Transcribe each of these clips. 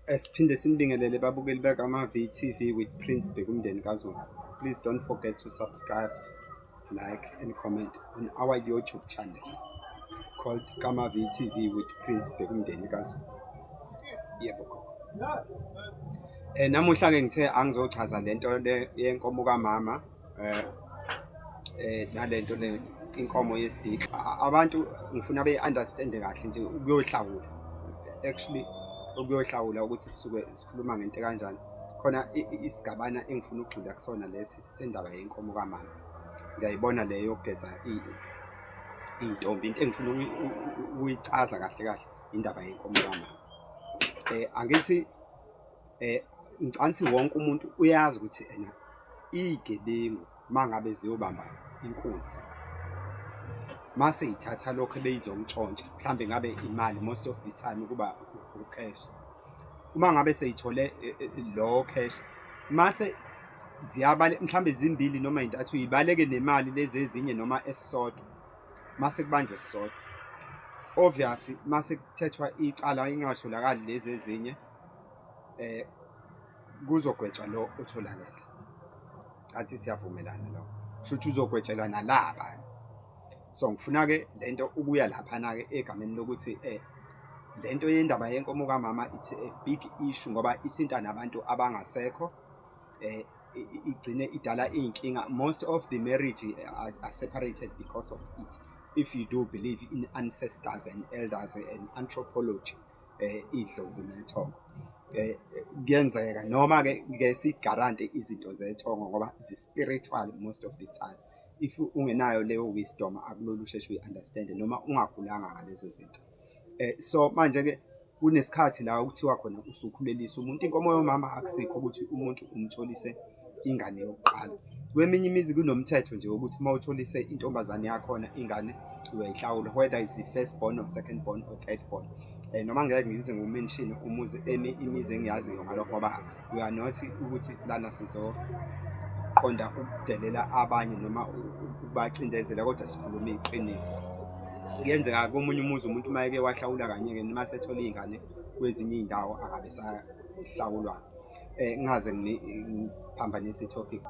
Esiphinde sinibingelele babukeli bakama-VTV with Prince Bheka kaZulu. Please don't forget to subscribe, like and comment on our YouTube channel called Kama VTV with Prince Bheka kaZulu. Yebo gogo. Namuhla-ke ngithe angizochaza lento le yenkomo kamama nalento le inkomo yesidiki. Abantu ngifuna be-understande kahle nje ukuyohlawula. Actually ukuyohlawula ukuthi sisuke sikhuluma ngento kanjani khona isigabana engifuna ukugxila kusona lesi sendaba yenkomo kamama. Ngiyayibona leyo yokugeza intombi into engifuna ukuyichaza kahle kahle indaba yenkomo kamama. Angithi ngicanthi wonke umuntu uyazi ukuthi ena igebengu mangabe ziyobamba inkunzi mase ithatha lokho beyizongtshontsha mhlambe ngabe imali most of the time kuba ucash. Uma ngabe seyithole lo cash mase ziyabale mhlambe zimbili noma intathu ibaleke nemali lezi ezinye noma esisodwa mase kubanjwe sisodwa. Obviously mase kuthethwa icala ingatholakali lezi ezinye kuzogwetshwa lo otholakala. Athi siyavumelana lo. Shuthi uzogwetshelwa nalaba. So ngifuna ke lento ukuya lapha na ke egameni lokuthi lento yendaba yenkomo kamama it's a big issue ngoba ithinta nabantu abangasekho igcine idala inkinga. Most of the marriage are separated because of it. If you do believe in ancestors and elders and anthropology idlozi nethongo kuyenzeka noma ke sigarante izinto zethongo ngoba zi spiritual most of the time. If ungenayo leyo wisdom akulolu usheshe uyi-understand noma ungakhulanga ngalezo zinto. So manje ke kunesikhathi la ukuthiwa khona usukhulelisa umuntu. Inkomo yomama akusikho ukuthi umuntu umtholise ingane yokuqala. Kweminye imizi kunomthetho nje ukuthi mawutholise intombazane yakhona ingane uyayihlawula, whether is the first born or second born or third born. Noma ngeke ngize ngumention umuzi imizi engiyaziyo ngalokho ngoba we are not ukuthi lana sizoqonda ukudelela abanye noma ukubacindezela kodwa sikhuluma iqiniso. Kuyenzeka komunye umuzi umuntu mayeke wahlawula kanye ke noma sethola ingane kwezinye indawo akabe sahlawulwa. Ngaze ngiphambanisa itopic.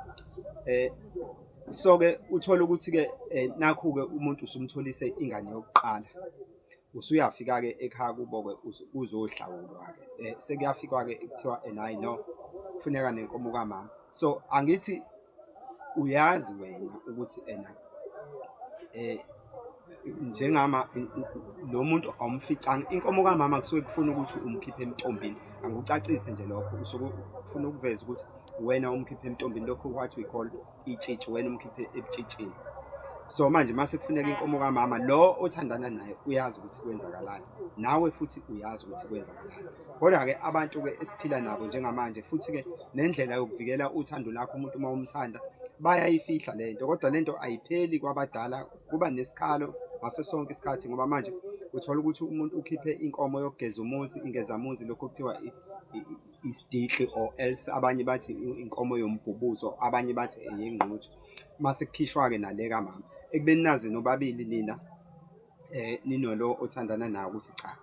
So ke uthola ukuthi ke nakho ke umuntu usumtholise ingane yokuqala. Usuyafika ke ekhaya kubo ke uzohlawulwa ke. Sekuyafika ke kuthiwa I know kufuneka nenkomo kamama. So angithi uyazi wena ukuthi njengama lo muntu awumficanga inkomo kamama kusuke kufuna ukuthi umkhiphe emntombini. Angikucacise nje lokho usuke ufuna ukuveza ukuthi wena umkhiphe emntombini lokho what we call itshitshi, wena umkhiphe ebutshitshini. So manje mase kufuneka inkomo kamama lo othandana naye uyazi ukuthi kwenzakalani, nawe futhi uyazi ukuthi kwenzakalani. Kodwa ke abantu ke esiphila nabo njengamanje futhi ke nendlela yokuvikela uthando lakho umuntu uma umthanda bayayifihla lento. Kodwa lento ayipheli kwabadala, kuba nesikhalo ngaso sonke isikhathi ngoba manje uthola ukuthi umuntu ukhiphe inkomo yokugeza umuzi, ingezamuzi lokho kuthiwa isidiki or else abanye bathi inkomo yombhubuzo, abanye bathi eyengquthu. Mase kukhishwa ke nale kamama ekubeni nazi nobabili nina ninolo othandana naye ukuthi cha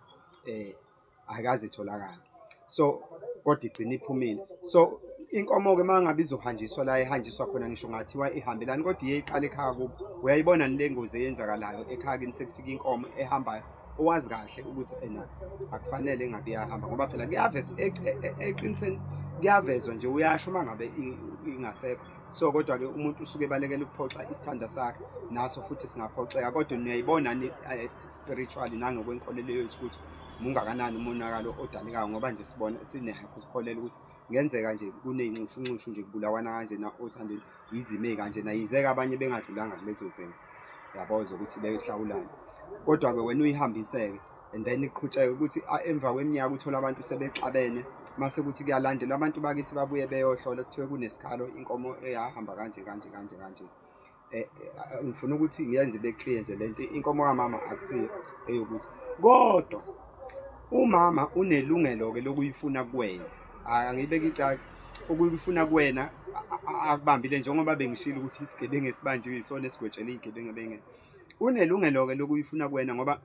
akazi itholakala. So kodwa igcina iphumile. So inkomo ke mangabe izohanjiswa la ehanjiswa khona ngisho ngathiwa ihambelani kodwa iyeqala ekhaya kubo. Uyayibona le ngozi eyenzakalayo ekhaya kini sekufika inkomo ehambayo owazi kahle ukuthi akufanele ngabe iyahamba ngoba phela kuyaveza eqiniseni kuyavezwa nje uyasho mangabe ingasekho. So kodwa ke umuntu usuke ebalekela ukuphoxa isithanda sakhe naso futhi singaphoxeka. Kodwa niyayibona ni spiritually nangokwenkolelo yethu ukuthi mungakanani umonakalo odalekayo ngoba nje sibona sinekho ukukholela ukuthi ngenzeka nje kuneyinxushunxushu nje kubulawana kanje na othandweni izime kanje na yizeka abanye bengadlulanga kulezo zinto yaboza ukuthi behlawulana. Kodwa ke wena uyihambiseke and then iqhutsheke ukuthi emva kweminyaka uthola abantu sebexabene mase ukuthi kuyalandela abantu bakithi babuye beyohlola kuthiwe kunesikhalo inkomo eyahamba kanje kanje kanje kanje. Ngifuna ukuthi ngiyenze beclear nje lento inkomo kamama akusiyo eyokuthi kodwa umama unelungelo ke lokuyifuna kuwena. Angibeke icala ukuyifuna kuwena akubambile njengoba bengishilo ukuthi isigebengu esibanjiwe isona esigwetshele igebengu benge. Unelungelo ke lokuyifuna kuwena ngoba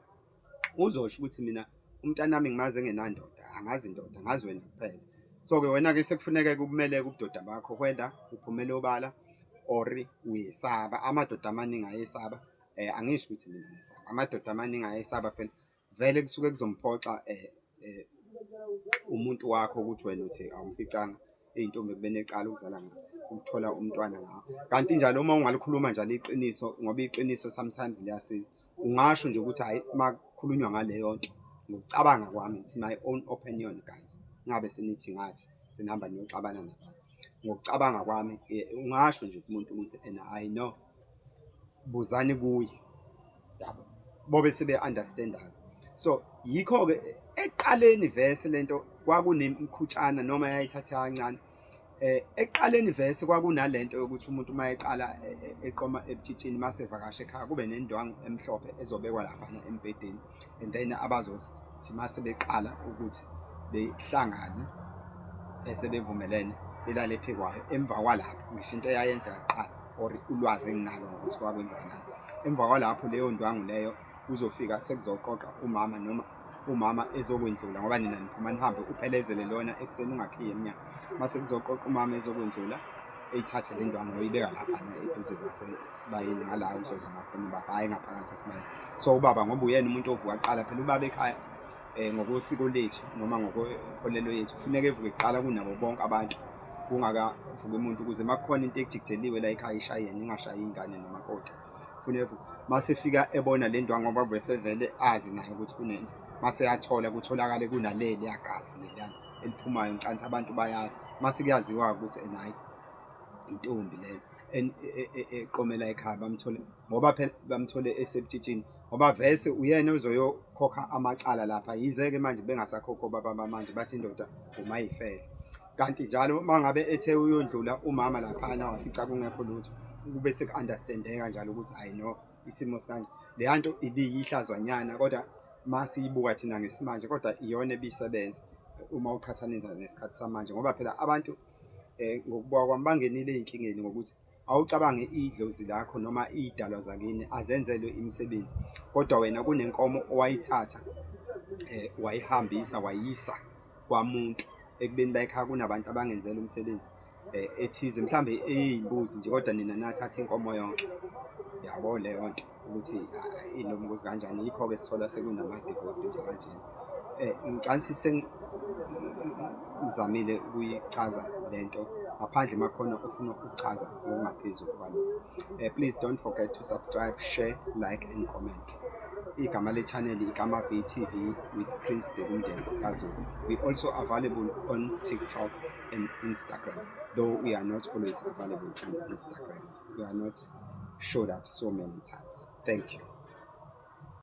uzosho ukuthi mina umntanami ngimazi engenandoda, angazi indoda, ngazi wena kuphela. So-ke wena-ke sekufuneka-ke ukumele ubudoda bakho whether uphumela obala or uyesaba. Amadoda amaningi ayesaba, angisho ukuthi mina ngesaba, amadoda amaningi ayesaba phela vele kusuke kuzomphoxa umuntu wakho ukuthi wena uthi awumficanga iy'ntombi ekubeni eqala ukuzala ukuthola umntwana ngawo. Kanti njalo uma ungalikhuluma njalo iqiniso, ngoba iqiniso sometimes liyasiza, ungasho nje ukuthi hhayi uma kukhulunywa ngaleyo nto, ngokucabanga kwami, it's my own opinion guys, ngabe senithi ngathi sinihamba niyoxabana nabantu. Ngokucabanga kwami ungasho nje kumuntu ukuthi and I know, buzani kuye, yabo bobe sebe-understand-ayo. So yikho-ke ekuqaleni vese lento kwakunemkhutshana noma yayithatha kancane. Ekuqaleni vese kwakunalento yokuthi umuntu uma eqala eqoma ebuthithini mase evakasha ekhaya kube nendwangu emhlophe ezobekwa laphana embhedeni, and then abazothi mase beqala ukuthi behlangane sebevumelene belale phekwayo. Emva kwalapho ngisho into eyayenzeka kuqala or ulwazi enginalo ngokuthi kwakwenzakalani, emva kwalapho leyo ndwangu leyo uzofika sekuzoqoqa umama noma umama ezokwendlula, ngoba nina niphuma nihambe uphelezele lona ekuseni ungakhiye eminyango. Mase kuzoqoqa umama ezokwendlula eyithathe le ndwangu oyibeka laphana eduze kwasesibayeni ngala uzoza ngakhona ubaba, hhayi ngaphakathi esibayeni. So ubaba ngoba uyena umuntu ovuka kuqala phela, ubaba ekhaya ngokosiko lethu noma ngokwenkolelo yethu kufuneka evuke kuqala kunabo bonke abantu, kungakavuki umuntu, ukuze uma kukhona into ekujikijeliwe la ekhaya ishayene, ingashayi ingane noma kodwa. Kufuneka evuke mase efika ebona le ndwangu ngoba bese vele azi naye ukuthi kunento, mase yathola kutholakale kunaleli yagazi leliyana eliphumayo ngicansi abantu bayazi. Mase kuyaziwa ukuthi nayi intombi leyo eqomela ekhaya, bamthole ngoba phela bamthole esebuthithini, ngoba vese uyena uzoyokhokha amacala lapha. Yize-ke manje bengasakhokhi obaba bamanje, bathi indoda umayifele. Kanti njalo uma ngabe ethe uyondlula umama laphana wafica kungekho lutho, kube seku-understand-eka njalo ukuthi I know isimo sikanje. Leya nto ibiyihlazwanyana kodwa masiyibuka thina ngesimanje, kodwa iyona ebisebenza uma uqhathanisa nesikhathi samanje, ngoba phela abantu ngokubuka kwami bangenile ey'nkingeni ngokuthi awucabange idlozi lakho noma iy'dalwa zakini azenzelwe imisebenzi, kodwa wena kunenkomo owayithatha wayihambisa wayisa kwamuntu ekubeni la ekhaya kunabantu abangenzela umsebenzi ethize, mhlambe ey'mbuzi nje, kodwa nina nathatha inkomo yonke. Yabo leyo nto ukuthi inobungozi kanjani. Yikho-ke sithola sekunamadivosi nje kanjena. Ngicansi sengizamile ukuyichaza lento ngaphandle makhona ufuna ukuchaza ngokungaphezulu kwalokho. Please don't forget to subscribe, share, like and comment. Igama le channel igama VTV with Prince Begumdeni Kazulu. We also available on TikTok and Instagram, though we are not always available on Instagram. We are not showed up so many times. Thank you.